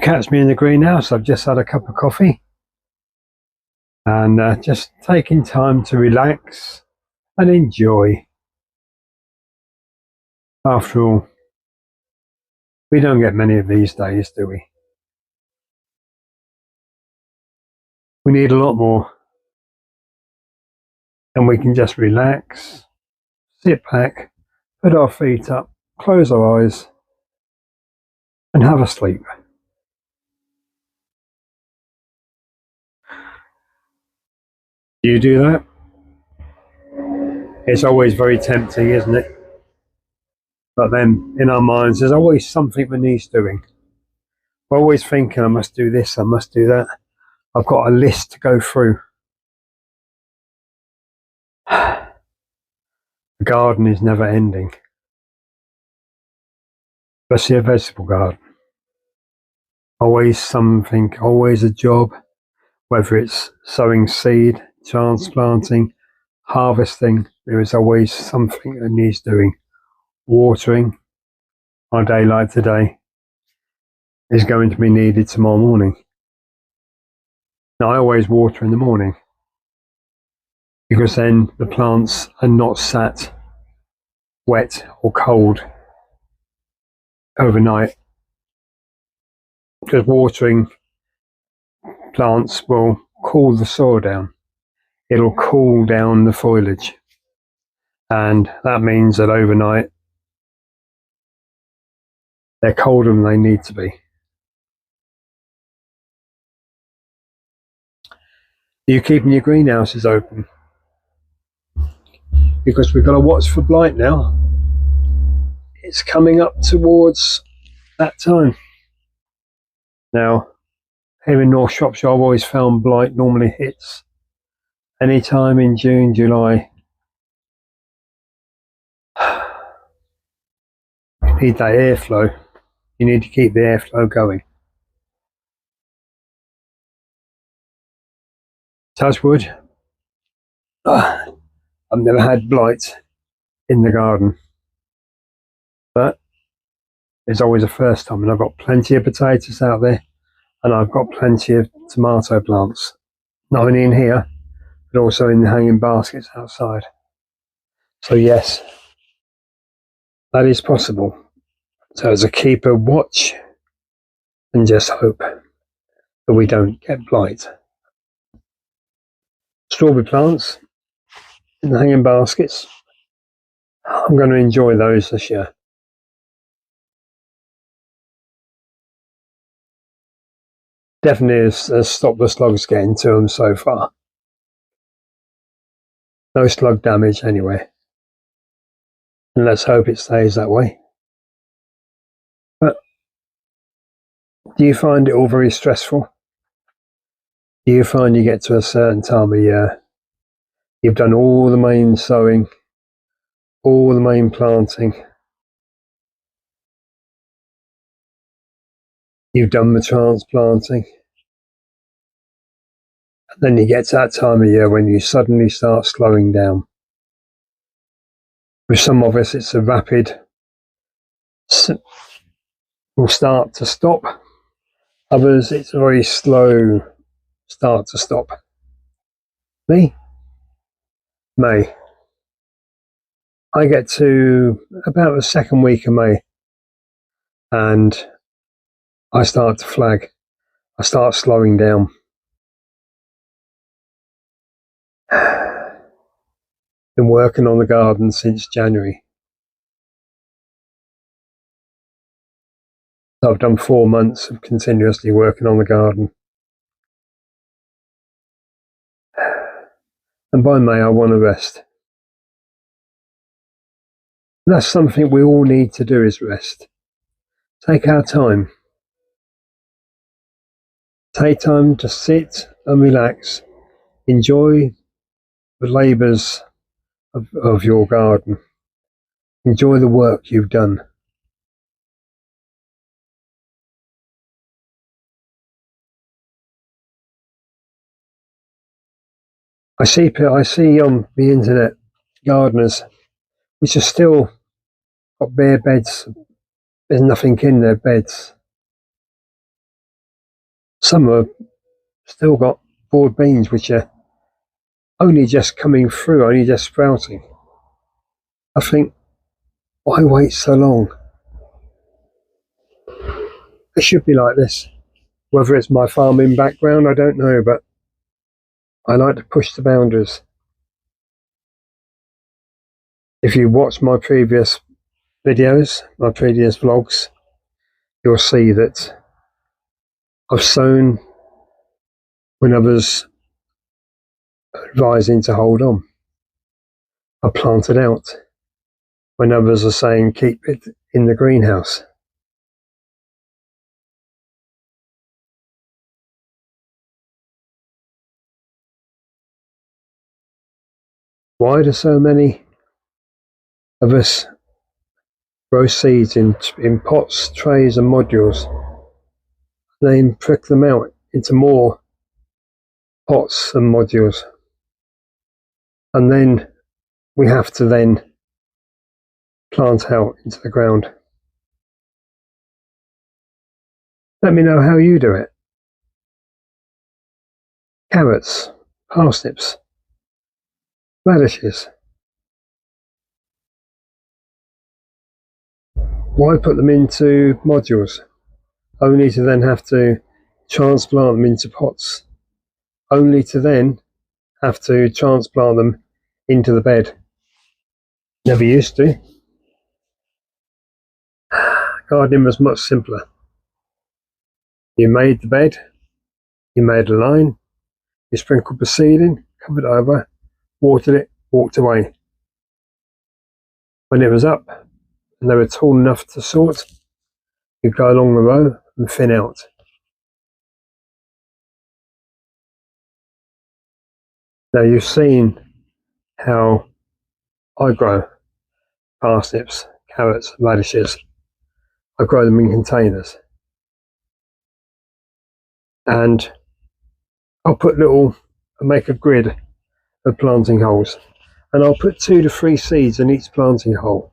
catch me in the greenhouse. I've just had a cup of coffee and just taking time to relax and enjoy. After all, we don't get many of these days, do we? We need a lot more. And we can just relax, sit back, put our feet up, close our eyes and have a sleep. Do you do that? It's always very tempting, isn't it? But then in our minds, there's always something that needs doing. We're always thinking, I must do this, I must do that. I've got a list to go through. The garden is never ending. Especially a vegetable garden. Always something, always a job, whether it's sowing seed, transplanting, harvesting, there is always something that needs doing. Watering, on a day like today, is going to be needed tomorrow morning. Now, I always water in the morning because then the plants are not sat wet or cold overnight. Because watering plants will cool the soil down. It'll cool down the foliage. And that means that overnight they're colder than they need to be. Are you keeping your greenhouses open? Because we've got to watch for blight now. It's coming up towards that time. Now, here in North Shropshire, I've always found blight normally hits any time in June, July. You need that airflow. You need to keep the airflow going. Touch wood. I've never had blight in the garden, but there's always a first time, and I've got plenty of potatoes out there, and I've got plenty of tomato plants, not only in here, but also in the hanging baskets outside. So yes, that is possible. So as a keeper, watch and just hope that we don't get blight. Strawberry plants in the hanging baskets, I'm going to enjoy those this year. Definitely has stopped the slugs getting to them so far. No slug damage anyway. And let's hope it stays that way. But do you find it all very stressful? Do you find you get to a certain time of year, you've done all the main sowing, all the main planting, you've done the transplanting, and then you get to that time of year when you suddenly start slowing down. With some of us, it's a rapid, will start to stop. Others, it's a very slow start to stop. Me? May. I get to about the second week of May and I start to flag. I start slowing down. Been working on the garden since January. So I've done 4 months of continuously working on the garden. And by May I want to rest. And that's something we all need to do, is rest. Take our time. Take time to sit and relax. Enjoy the labours of your garden. Enjoy the work you've done. I see on the internet gardeners which are still got bare beds. There's nothing in their beds. Some are still got broad beans which are only just coming through, only just sprouting. I think, why wait so long? It should be like this. Whether it's my farming background, I don't know, but I like to push the boundaries. If you watch my previous videos, my previous vlogs, you'll see that I've sown when others are advising to hold on. I planted out when others are saying keep it in the greenhouse. Why do so many of us grow seeds in pots, trays and modules, then prick them out into more pots and modules, and then we have to then plant out into the ground? Let me know how you do it. Carrots, parsnips, radishes. Why put them into modules, only to then have to transplant them into pots, only to then have to transplant them into the bed? Never used to. Gardening was much simpler. You made the bed, you made a line, you sprinkled the seed in, covered it over, watered it, walked away. When it was up and they were tall enough to sort, you'd go along the row and thin out. Now you've seen how I grow parsnips, carrots, radishes. I grow them in containers. And I'll make a grid of planting holes. And I'll put 2 to 3 seeds in each planting hole.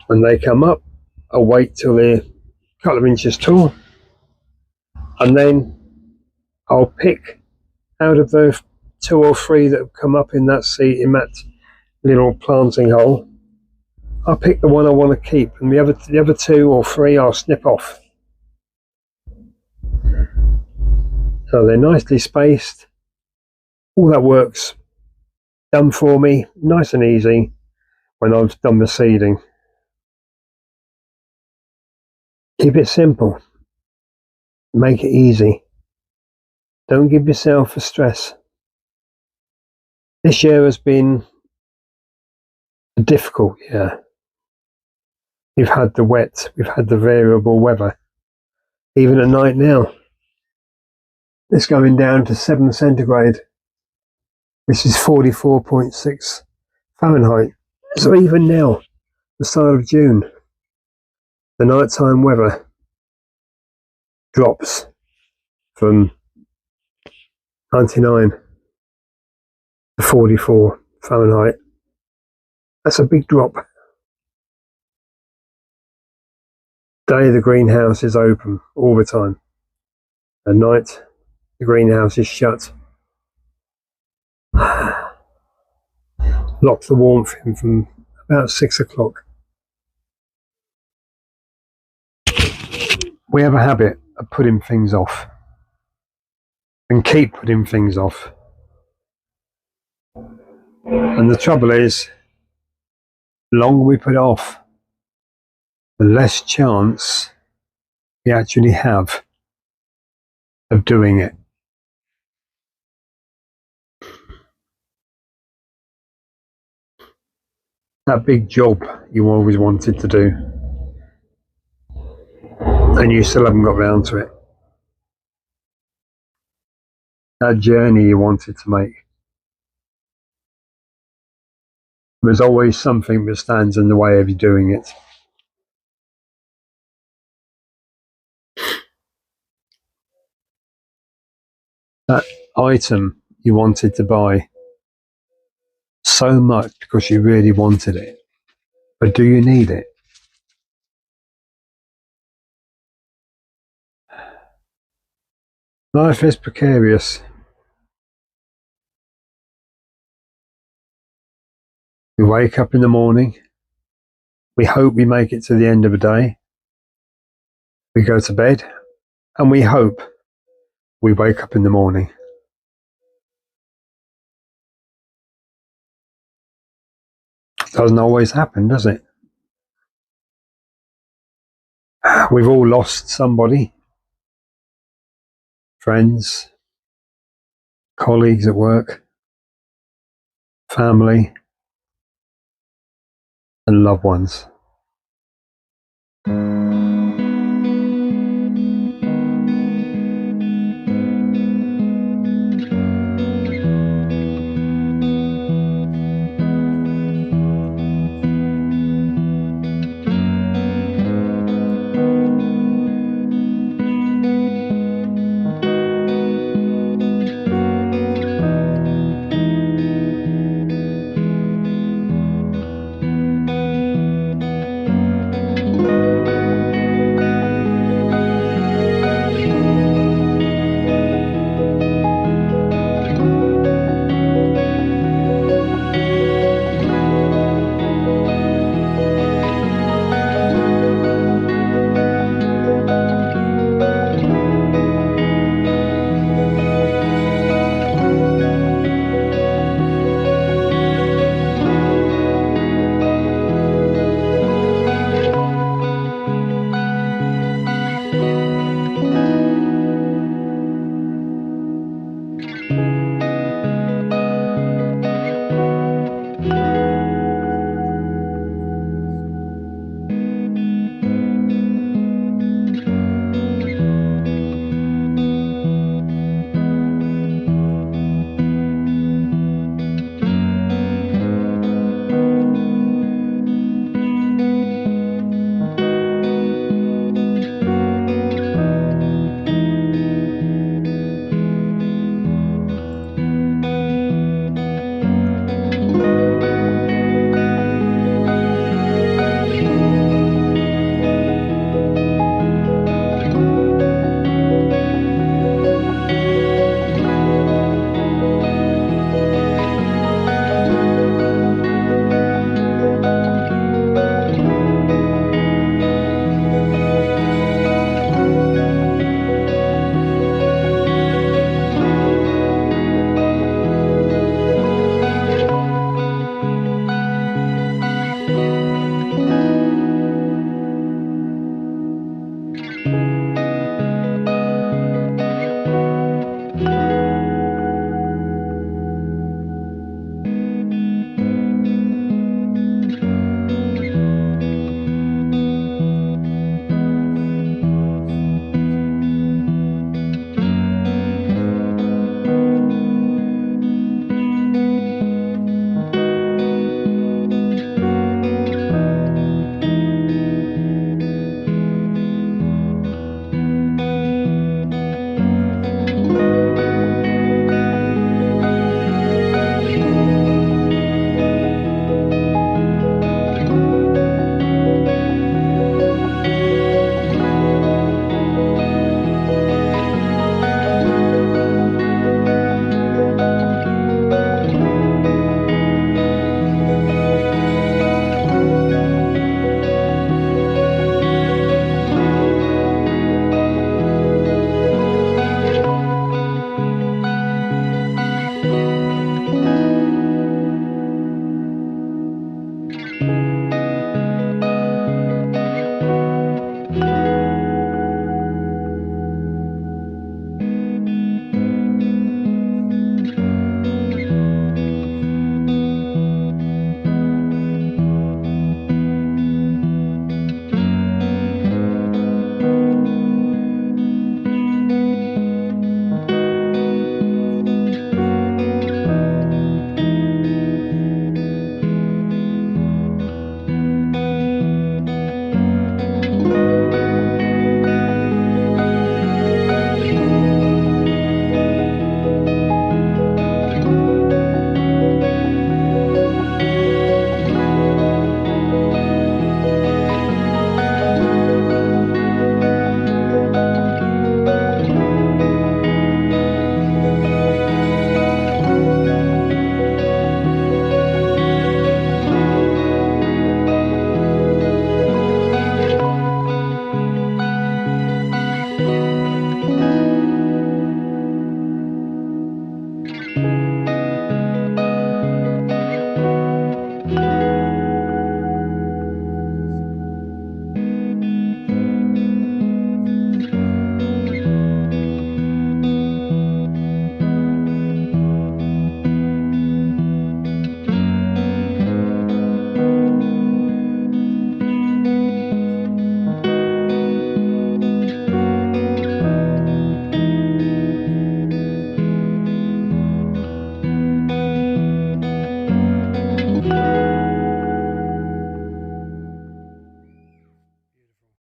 When they come up, I'll wait till they're a couple of inches tall. And then I'll pick out of the 2 or 3 that have come up in that seed, in that little planting hole, I'll pick the one I want to keep, and the other 2 or 3 I'll snip off. So they're nicely spaced. All that work's done for me, nice and easy, when I've done the seeding. Keep it simple. Make it easy. Don't give yourself a stress. This year has been a difficult year. We've had the wet, we've had the variable weather. Even at night now, it's going down to 7 centigrade, which is 44.6 Fahrenheit. So even now, the start of June, the nighttime weather drops from 99 to 44 Fahrenheit. That's a big drop. Day the greenhouse is open all the time. At night the greenhouse is shut. Lock the warmth in from about 6 o'clock. We have a habit of putting things off and keep putting things off. And the trouble is, the longer we put it off, the less chance we actually have of doing it. That big job you always wanted to do, and you still haven't got round to it. That journey you wanted to make. There's always something that stands in the way of you doing it. That item you wanted to buy so much because you really wanted it, but do you need it? Life is precarious. We wake up in the morning. We hope we make it to the end of the day. We go to bed and we hope we wake up in the morning. Doesn't always happen, does it? We've all lost somebody. Friends, colleagues at work, family, and loved ones.